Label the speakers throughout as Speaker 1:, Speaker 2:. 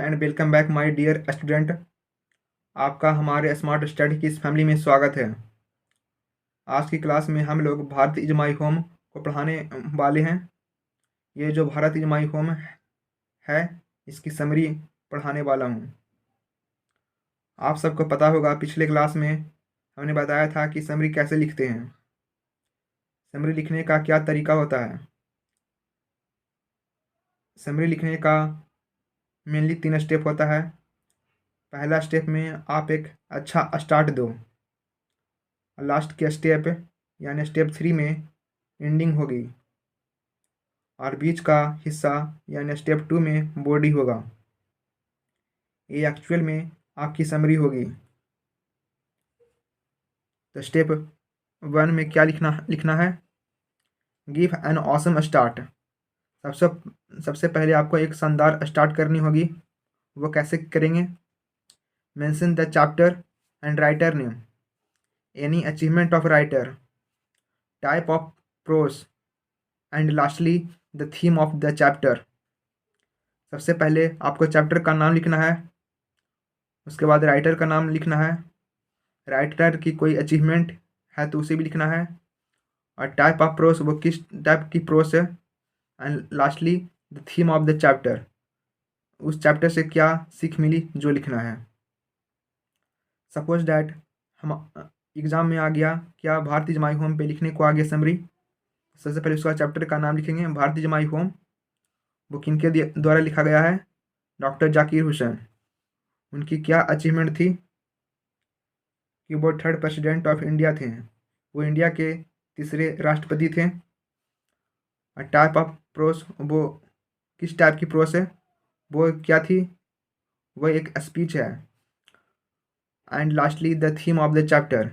Speaker 1: And welcome back my dear student. आपका हमारे smart study की इस फैमिली में स्वागत है। आज की क्लास में हम लोग भारत इज माय होम को पढ़ाने वाले हैं। ये जो भारत इज माय होम है, इसकी समरी पढ़ाने वाला हूँ। आप सबको पता होगा, पिछले क्लास में हमने बताया था कि समरी कैसे लिखते हैं। समरी लिखने का क्या तरीका होता है। समरी लिखने का मेनली 3 स्टेप होता है। पहला स्टेप में आप एक अच्छा स्टार्ट दो। लास्ट के स्टेप यानी स्टेप 3 में एंडिंग होगी, और बीच का हिस्सा यानी स्टेप 2 में बॉडी होगा। ये एक्चुअल में आपकी समरी होगी। तो स्टेप 1 में क्या लिखना है। Give an awesome start. सबसे सबसे पहले आपको एक शानदार स्टार्ट करनी होगी। वो कैसे करेंगे। Mention the chapter and writer name, any achievement of writer, type of pros and lastly the theme of the chapter. सबसे पहले आपको चैप्टर का नाम लिखना है, उसके बाद राइटर का नाम लिखना है, राइटर की कोई अचीवमेंट है तो उसे भी लिखना है, और टाइप ऑफ प्रोस वो किस टाइप की प्रोस है, and lastly the theme of the chapter, उस चैप्टर से क्या सीख मिली जो लिखना है। सपोज डैट हम एग्ज़ाम में आ गया, क्या भारत इज माई होम पे लिखने को आ गया समरी। सबसे पहले उसका चैप्टर का नाम लिखेंगे, भारत इज माई होम। वो किनके द्वारा लिखा गया है, डॉक्टर जाकिर हुसैन। उनकी क्या अचीवमेंट थी कि वो 3rd प्रेसिडेंट ऑफ इंडिया थे, वो इंडिया के 3रे राष्ट्रपति थे। और टाइप ऑफ प्रोस, वो किस टाइप की प्रोस है, वो क्या थी, वो एक स्पीच है। And lastly the theme of the chapter,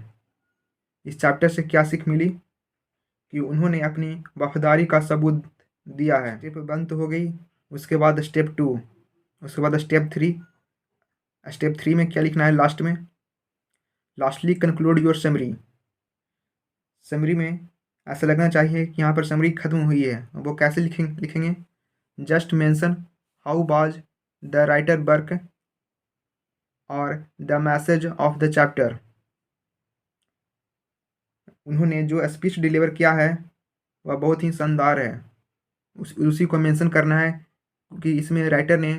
Speaker 1: इस चैप्टर से क्या सीख मिली कि उन्होंने अपनी वफादारी का सबूत दिया है। स्टेप 1 तो हो गई। उसके बाद स्टेप 2, उसके बाद स्टेप 3। स्टेप 3 में क्या लिखना है लास्ट में, lastly conclude your summary. Summary में ऐसा लगना चाहिए कि यहाँ पर समरी खत्म हुई है। वो कैसे लिखेंगे। Just mention how was the writer work और the message of the chapter. उन्होंने जो स्पीच डिलीवर किया है वह बहुत ही शानदार है, उसी को मेंशन करना है कि इसमें राइटर ने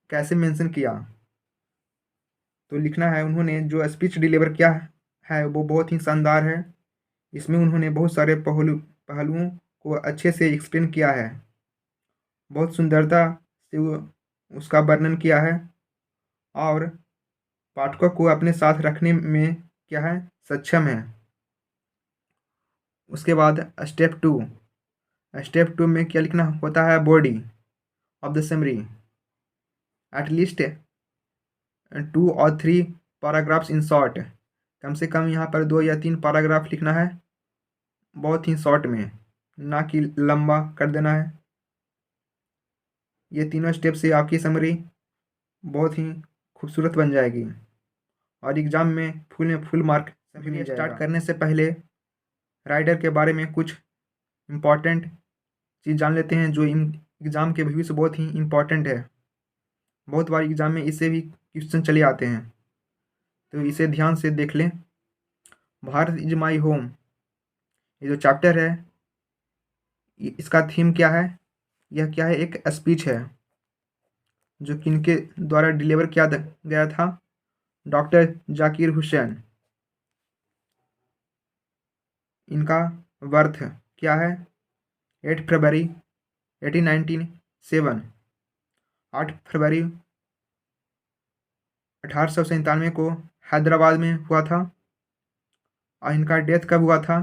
Speaker 1: कैसे मेंशन किया। तो लिखना है उन्होंने जो स्पीच डिलीवर किया है वो बहुत ही शानदार है। इसमें उन्होंने बहुत सारे पहलुओं को अच्छे से एक्सप्लेन किया है, बहुत सुंदरता से वो उसका वर्णन किया है, और पाठकों को अपने साथ रखने में क्या है, सक्षम है। उसके बाद स्टेप 2। स्टेप 2 में क्या लिखना होता है, body of the summary, at least 2 और 3 पैराग्राफ्स इन शॉर्ट। कम से कम यहाँ पर 2 या 3 पैराग्राफ लिखना है, बहुत ही शॉर्ट में, ना कि लंबा कर देना है। ये तीनों स्टेप से आपकी समरी बहुत ही खूबसूरत बन जाएगी और एग्ज़ाम में फुल मार्क मिल जाएगा। स्टार्ट करने से पहले राइटर के बारे में कुछ इम्पॉर्टेंट चीज़ जान लेते हैं, जो एग्ज़ाम के भविष्य बहुत ही इम्पॉर्टेंट है। बहुत बार एग्ज़ाम में इससे भी क्वेश्चन चले आते हैं, तो इसे ध्यान से देख लें। भारत इज माई होम, ये जो चैप्टर है इसका थीम क्या है, यह क्या है, एक स्पीच है जो किनके द्वारा डिलीवर किया गया था, डॉक्टर जाकिर हुसैन। इनका बर्थ क्या है, 8 फरवरी 1897, 8 फरवरी 1897 को हैदराबाद में हुआ था। और इनका डेथ कब हुआ था,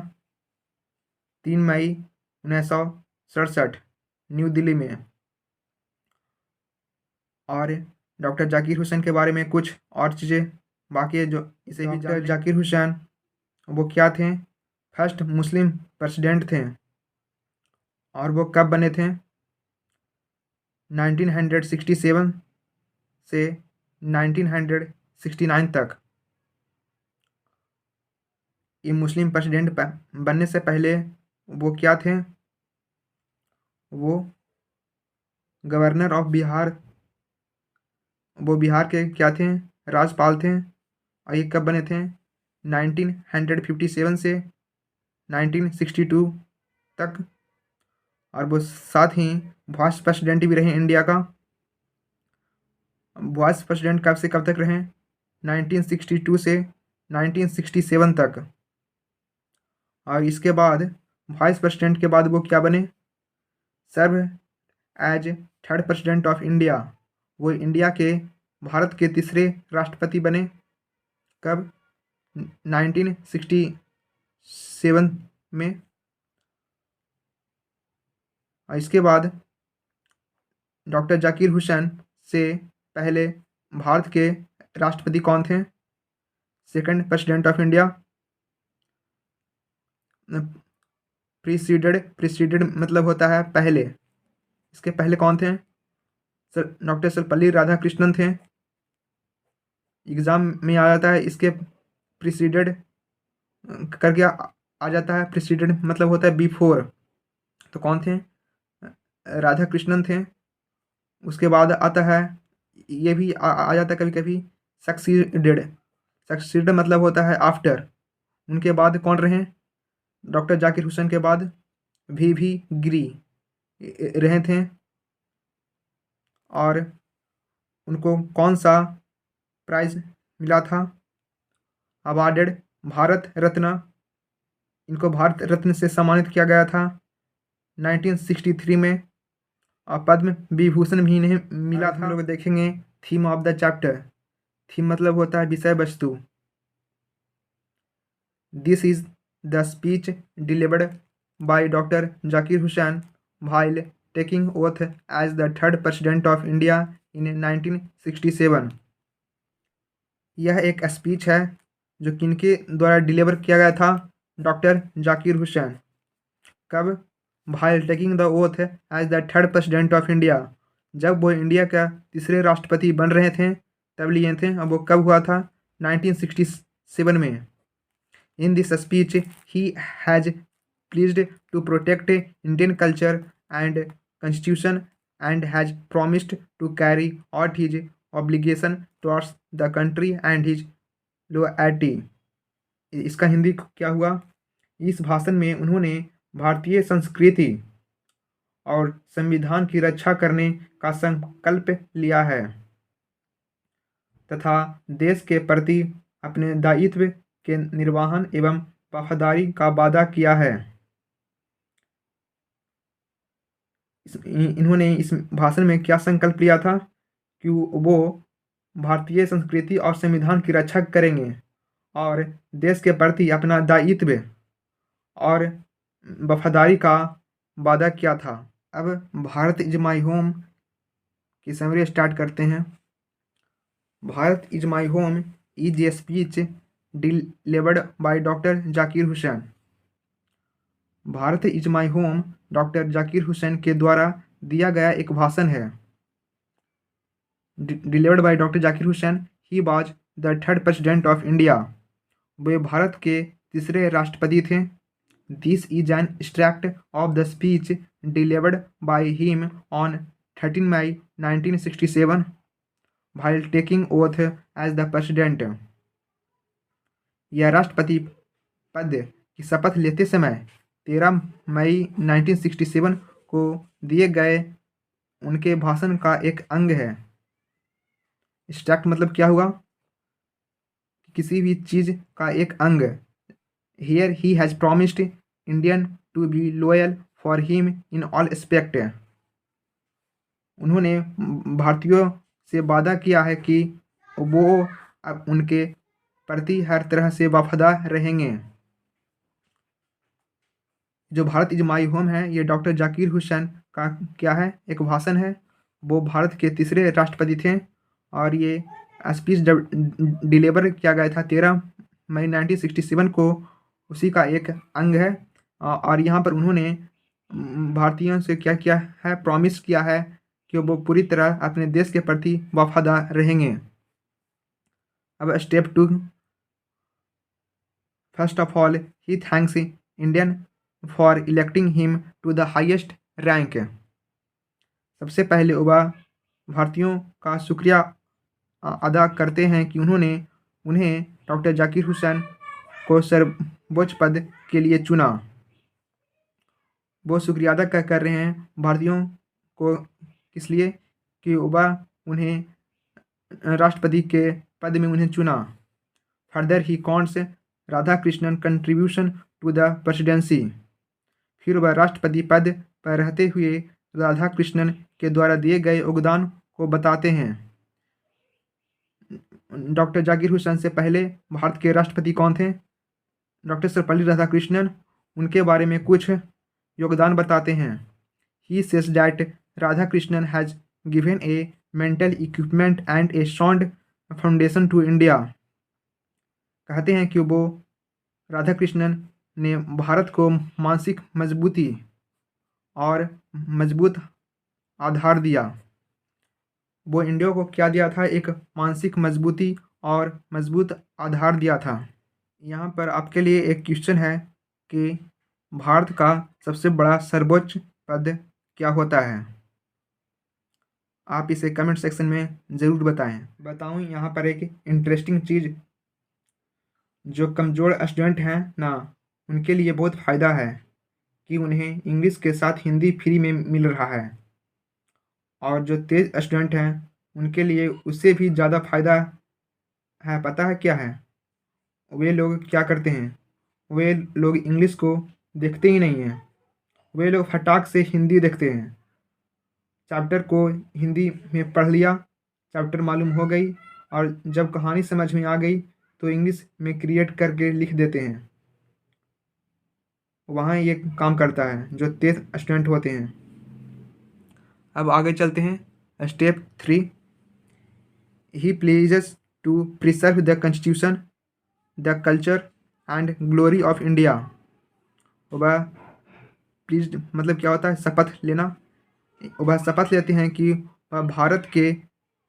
Speaker 1: 3 मई 1967 न्यू दिल्ली में। और डॉक्टर जाकिर हुसैन के बारे में कुछ और चीज़ें बाकी है जो इसे भी डॉक्टर जाकिर हुसैन वो क्या थे, फर्स्ट मुस्लिम प्रेसिडेंट थे। और वो कब बने थे, 1967 से 1969 तक। ये मुस्लिम प्रेसिडेंट बनने से पहले वो क्या थे, वो गवर्नर ऑफ बिहार वो बिहार के क्या थे, राज्यपाल थे। और ये कब बने थे, 1957 से 1962 तक। और वो साथ ही वाइस प्रेसिडेंट भी रहे इंडिया का। वाइस प्रेसिडेंट कब से कब तक रहे, 1962 से 1967 तक। और इसके बाद वाइस प्रेसिडेंट के बाद वो क्या बने, serve as third president of India. वो इंडिया के, भारत के तीसरे राष्ट्रपति बने। कब, 1967 में। और इसके बाद डॉक्टर जाकिर हुसैन से पहले भारत के राष्ट्रपति कौन थे, second president of India. Preceded मतलब होता है पहले। इसके पहले कौन थे, सर डॉक्टर सर्वपल्ली राधाकृष्णन थे। एग्जाम में आ जाता है इसके प्रीसीडेड करके आ जाता है। प्रीसीडेड मतलब होता है बिफोर। तो कौन थे, राधा कृष्णन थे। उसके बाद आता है, ये भी आ जाता है कभी कभी, सक्सीडेड। सक्सीड मतलब होता है आफ्टर। उनके बाद कौन रहे, डॉक्टर जाकिर हुसैन के बाद भी गिरी रहे थे। और उनको कौन सा प्राइज मिला था, अवार्डेड भारत रत्न। इनको भारत रत्न से सम्मानित किया गया था 1963 में। और पद्म विभूषण भी इन्हें मिला था। हम लोग देखेंगे theme of the chapter. Theme मतलब होता है विषय वस्तु। This is the speech delivered by doctor Zakir Hussain while taking oath as the third president of India in 1967। यह एक स्पीच है जो किनके द्वारा डिलीवर किया गया था, डॉक्टर जाकिर हुसैन। कब, while taking the oath as the third president of India। जब वो इंडिया का तीसरे राष्ट्रपति बन रहे थे तब लिए थे। अब वो कब हुआ था, 1967 में। In this speech, he has pledged to protect Indian culture and constitution and has promised to carry out his obligation towards the country and his loyalty। इसका हिंदी क्या हुआ, इस भाषण में उन्होंने भारतीय संस्कृति और संविधान की रक्षा करने का संकल्प लिया है तथा देश के प्रति अपने दायित्व के निर्वहन एवं वफादारी का वादा किया है। इन्होंने इस भाषण में क्या संकल्प लिया था कि वो भारतीय संस्कृति और संविधान की रक्षा करेंगे और देश के प्रति अपना दायित्व और वफादारी का वादा किया था। अब भारत इज माई होम की समरी स्टार्ट करते हैं। Bharat is my home is a speech delivered by doctor Zakir Hussain. Bharat is my home doctor Zakir Hussain के द्वारा दिया गया एक भाषण है। Delivered by doctor Zakir Hussain, he was the third president of India. वे भारत के तीसरे राष्ट्रपति थे। This is an extract of the speech delivered by him on 13 May 1967 while taking oath as the president। यह राष्ट्रपति पद की शपथ लेते समय 13 मई 1967 को दिए गए उनके भाषण का एक अंग है। एक्सट्रैक्ट मतलब क्या हुआ, किसी भी चीज का एक अंग। Here he has promised Indian to be loyal for him in all aspect. उन्होंने भारतीयों से वादा किया है कि वो अब उनके प्रति हर तरह से वफादार रहेंगे। जो भारत इज माई होम है, ये डॉक्टर जाकिर हुसैन का क्या है, एक भाषण है। वो भारत के तीसरे राष्ट्रपति थे और ये स्पीच डिलीवर किया गया था 13 मई 1967 को। उसी का एक अंग है। और यहाँ पर उन्होंने भारतीयों से क्या किया है, प्रॉमिस किया है कि वो पूरी तरह अपने देश के प्रति वफादार रहेंगे। अब step 2, first of all he thanks Indian for electing him to the highest rank. सबसे पहले वह भारतीयों का शुक्रिया अदा करते हैं कि उन्होंने उन्हें डॉक्टर जाकिर हुसैन को सर्वोच्च पद के लिए चुना। वो शुक्रिया अदा कर रहे हैं भारतीयों को, इसलिए कि वह उन्हें राष्ट्रपति के पद में उन्हें चुना। Further he counts Radhakrishnan contribution to the presidency. फिर वह राष्ट्रपति पद पर रहते हुए राधा कृष्णन के द्वारा दिए गए योगदान को बताते हैं। डॉक्टर जाकिर हुसैन से पहले भारत के राष्ट्रपति कौन थे? डॉक्टर सर्वपल्ली राधाकृष्णन। उनके बारे में कुछ योगदान बताते हैं। He says that Radhakrishnan has given a mental equipment and a sound foundation to India. कहते हैं कि वो राधाकृष्णन ने भारत को मानसिक मजबूती और मजबूत आधार दिया। वो इंडिया को क्या दिया था? एक मानसिक मजबूती और मजबूत आधार दिया था। यहाँ पर आपके लिए एक क्वेश्चन है कि भारत का सबसे बड़ा सर्वोच्च पद क्या होता है? आप इसे कमेंट सेक्शन में ज़रूर बताऊँ यहाँ पर एक इंटरेस्टिंग चीज़, जो कमज़ोर स्टूडेंट हैं ना, उनके लिए बहुत फ़ायदा है कि उन्हें इंग्लिश के साथ हिंदी फ्री में मिल रहा है, और जो तेज़ स्टूडेंट हैं उनके लिए उससे भी ज़्यादा फ़ायदा है। पता है क्या है? वे लोग क्या करते हैं? वे लोग इंग्लिश को देखते ही नहीं हैं, वे लोग फटाक से हिंदी देखते हैं। चैप्टर को हिंदी में पढ़ लिया, चैप्टर मालूम हो गई, और जब कहानी समझ में आ गई तो इंग्लिश में क्रिएट करके लिख देते हैं। वहाँ ये काम करता है जो तेज़ स्टूडेंट होते हैं। अब आगे चलते हैं। Step 3, he pledges to preserve the constitution, the culture and glory of India. वह प्लीज मतलब क्या होता है? शपथ लेना। वह शपथ लेते हैं कि वह भारत के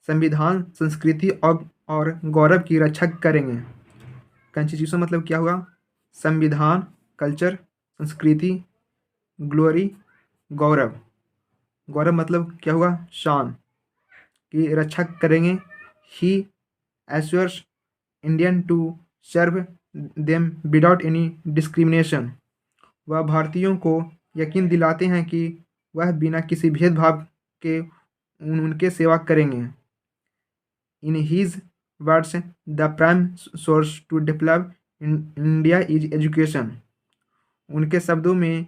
Speaker 1: संविधान, संस्कृति और गौरव की रक्षा करेंगे। कॉन्स्टिट्यूशन मतलब क्या हुआ? संविधान, कल्चर, संस्कृति, ग्लोरी, गौरव। गौरव मतलब क्या हुआ? शान की रक्षा करेंगे। He assures Indian to serve them without any discrimination. वह भारतीयों को यकीन दिलाते हैं कि वह बिना किसी भेदभाव के उनके सेवा करेंगे। In his words the prime source to develop India is education. उनके शब्दों में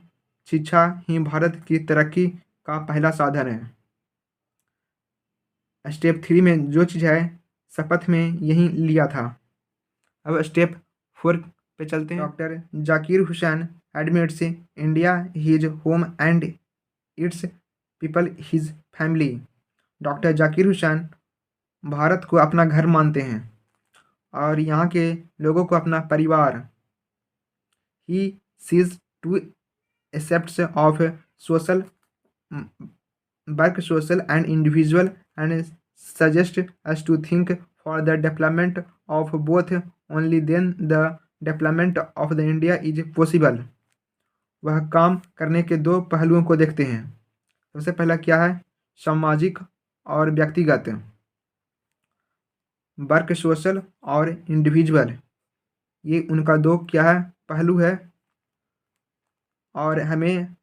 Speaker 1: शिक्षा ही भारत की तरक्की का पहला साधन है। स्टेप 3 में जो चीज़ है शपथ में यही लिया था। अब स्टेप 4 पे चलते हैं। Doctor Zakir Hussain admits India his home and it's people his family. Doctor Zakir Hussain Bharat को अपना घर मानते हैं और यहाँ के लोगों को अपना परिवार। He sees to accepts of social work social and individual and suggest us to think for the development of both, only then the development of the India is possible। वह काम करने के दो पहलुओं को देखते हैं। सबसे पहला क्या है? सामाजिक और व्यक्तिगत, वर्क सोशल और इंडिविजुअल, ये उनका दो क्या है? पहलू है। और हमें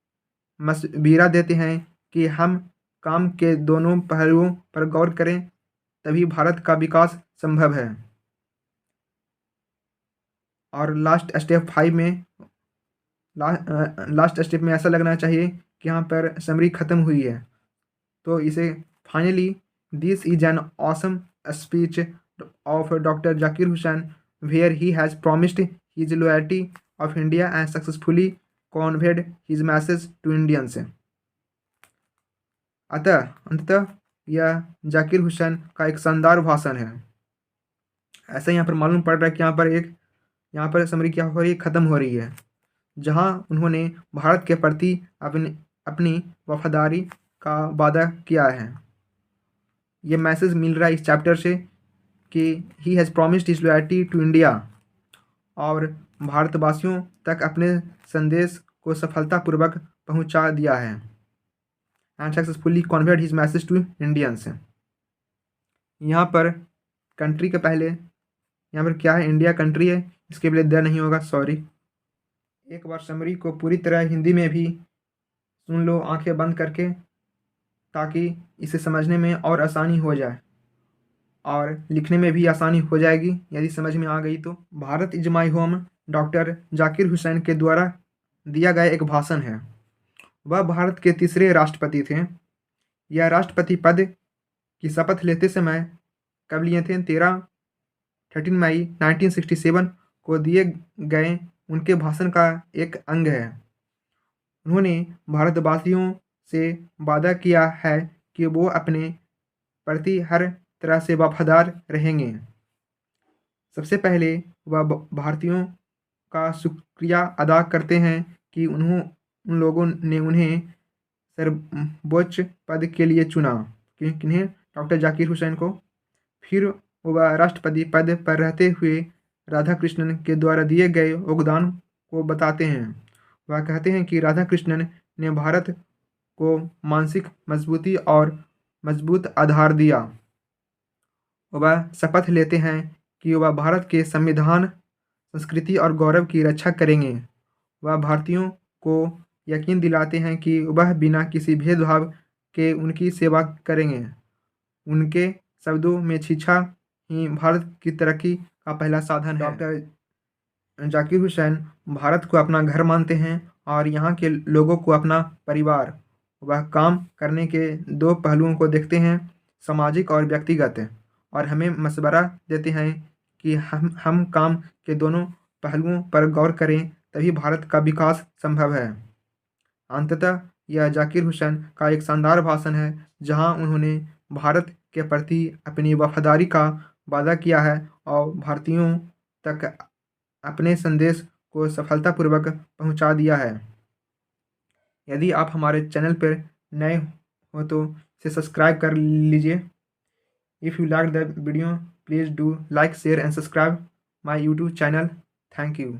Speaker 1: मशविरा देते हैं कि हम काम के दोनों पहलुओं पर गौर करें, तभी भारत का विकास संभव है। और लास्ट स्टेप 5 में लास्ट स्टेप में ऐसा लगना चाहिए कि यहाँ पर समरी ख़त्म हुई है, तो इसे finally this is an awesome speech of doctor Zakir Hussain where he has promised his loyalty of India and successfully conveyed his message to Indians. अंततः यह जाकिर हुसैन का एक शानदार भाषण है। ऐसा यहाँ पर मालूम पड़ रहा है कि यहाँ पर समरी क्या हो रही है? ख़त्म हो रही है, जहाँ उन्होंने भारत के प्रति अपनी वफादारी का वादा किया है। ये मैसेज मिल रहा है इस चैप्टर से कि he has promised his loyalty to India, और भारतवासियों तक अपने संदेश को सफलतापूर्वक पहुंचा दिया है। And successfully conveyed his message to Indians. यहाँ पर कंट्री के पहले यहाँ पर क्या है, इंडिया कंट्री है, इसके पहले द नहीं होगा, सॉरी। एक बार समरी को पूरी तरह हिंदी में भी सुन लो आंखें बंद करके, ताकि इसे समझने में और आसानी हो जाए और लिखने में भी आसानी हो जाएगी यदि समझ में आ गई तो। Bharat is my home doctor Zakir Hussain के द्वारा दिया गया एक भाषण है। वह भारत के तीसरे राष्ट्रपति थे। यह राष्ट्रपति पद की शपथ लेते समय कब लिए थे? 13 मई 1967 को दिए गए उनके भाषण का एक अंग है। उन्होंने भारतवासियों से वादा किया है कि वो अपने प्रति हर तरह से वफादार रहेंगे। सबसे पहले वह भारतीयों का शुक्रिया अदा करते हैं कि उन लोगों ने उन्हें सर्वोच्च पद के लिए चुना, किन्हें? डॉक्टर जाकिर हुसैन को। फिर वह राष्ट्रपति पद पर रहते हुए राधाकृष्णन के द्वारा दिए गए योगदान को बताते हैं। वह कहते हैं कि राधाकृष्णन ने भारत को मानसिक मजबूती और मजबूत आधार दिया। वह शपथ लेते हैं कि वह भारत के संविधान, संस्कृति और गौरव की रक्षा करेंगे। वह भारतीयों को यकीन दिलाते हैं कि वह बिना किसी भेदभाव के उनकी सेवा करेंगे। उनके शब्दों में शिक्षा ही भारत की तरक्की का पहला साधन है। डॉक्टर जाकिर हुसैन भारत को अपना घर मानते हैं और यहाँ के लोगों को अपना परिवार। वह काम करने के दो पहलुओं को देखते हैं, सामाजिक और व्यक्तिगत, और हमें मशवरा देते हैं कि हम काम के दोनों पहलुओं पर गौर करें, तभी भारत का विकास संभव है। अंततः यह जाकिर हुसैन का एक शानदार भाषण है जहां उन्होंने भारत के प्रति अपनी वफादारी का वादा किया है और भारतीयों तक अपने संदेश को सफलतापूर्वक पहुंचा दिया है। यदि आप हमारे चैनल पर नए हो तो इसे सब्सक्राइब कर लीजिए। If you like the video please do like, share and subscribe my YouTube channel. Thank you.